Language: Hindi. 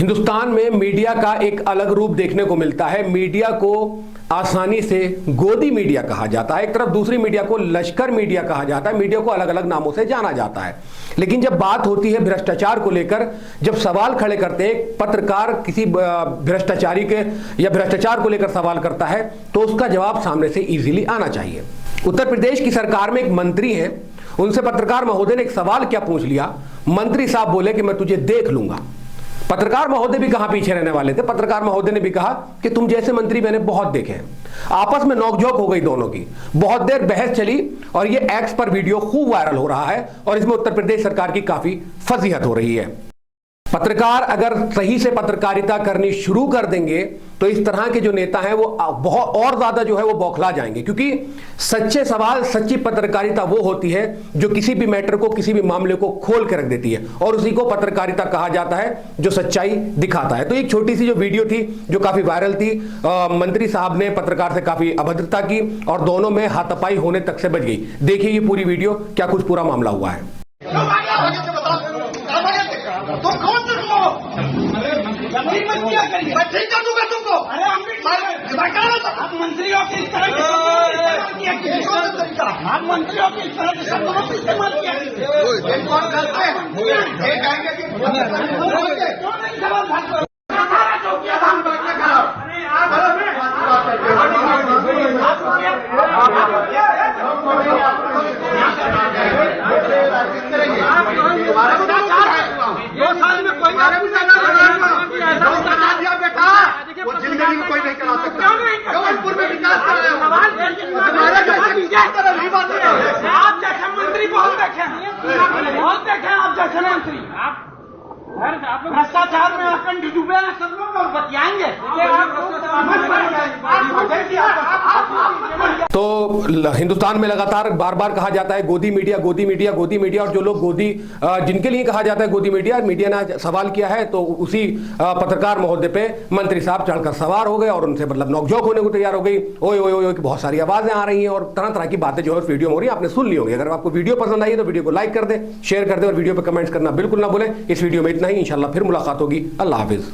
हिंदुस्तान में मीडिया का एक अलग रूप देखने को मिलता है। मीडिया को आसानी से गोदी मीडिया कहा जाता है, एक तरफ दूसरी मीडिया को लश्कर मीडिया कहा जाता है। मीडिया को अलग अलग नामों से जाना जाता है, लेकिन जब बात होती है भ्रष्टाचार को लेकर, जब सवाल खड़े करते हैं पत्रकार किसी भ्रष्टाचारी के या भ्रष्टाचार को लेकर सवाल करता है, तो उसका जवाब सामने से इजीली आना चाहिए। उत्तर प्रदेश की सरकार में एक मंत्री है, उनसे पत्रकार महोदय ने एक सवाल क्या पूछ लिया, मंत्री साहब बोले कि मैं तुझे देख लूंगा। पत्रकार महोदय भी कहां पीछे रहने वाले थे, पत्रकार महोदय ने भी कहा कि तुम जैसे मंत्री मैंने बहुत देखे हैं। आपस में नोकझोंक हो गई दोनों की, बहुत देर बहस चली और ये एक्स पर वीडियो खूब वायरल हो रहा है और इसमें उत्तर प्रदेश सरकार की काफी फजीहत हो रही है। पत्रकार अगर सही से पत्रकारिता करनी शुरू कर देंगे तो इस तरह के जो नेता हैं वो बहुत और ज्यादा जो है वो बौखला जाएंगे, क्योंकि सच्चे सवाल, सच्ची पत्रकारिता वो होती है जो किसी भी मैटर को, किसी भी मामले को खोल के रख देती है, और उसी को पत्रकारिता कहा जाता है जो सच्चाई दिखाता है। तो एक छोटी सी जो वीडियो थी जो काफी वायरल थी, मंत्री साहब ने पत्रकार से काफी अभद्रता की और दोनों में हाथापाई होने तक से बच गई। देखिए ये पूरी वीडियो, क्या कुछ पूरा मामला हुआ है। तुम कौन से तुम हो? मैं ठीक कर दूंगा तुमको। आप मंत्रियों की इस तरह आप मंत्रियों की इस तरह के शब्दों का इस्तेमाल किया। वो जिंदगी में कोई नहीं करा सकता। जबलपुर में विकास कर रहे हो, आप जैसे मंत्री बहुत देखे आप जैसे मंत्री, आप भ्रष्टाचार में आकर डूबे हैं सब लोग और बतियाएंगे। तो हिंदुस्तान में लगातार बार बार कहा जाता है गोदी मीडिया, गोदी मीडिया, गोदी मीडिया, और जो लोग गोदी जिनके लिए कहा जाता है गोदी मीडिया, मीडिया ने सवाल किया है तो उसी पत्रकार महोदय पे मंत्री साहब चढ़कर सवार हो गए और उनसे मतलब नोकझोंक होने को तैयार हो गई। ओए ओए ओए की बहुत सारी आवाजें आ रही हैं और तरह तरह की बातें जो है वीडियो में हो रही है, आपने सुन ली होगी। अगर आपको वीडियो पसंद आई है तो वीडियो को लाइक कर दें, शेयर कर दें और वीडियो पर कमेंट्स करना बिल्कुल ना भूलें। इस वीडियो में इतना ही, इंशाल्लाह फिर मुलाकात होगी। अल्लाह हाफिज।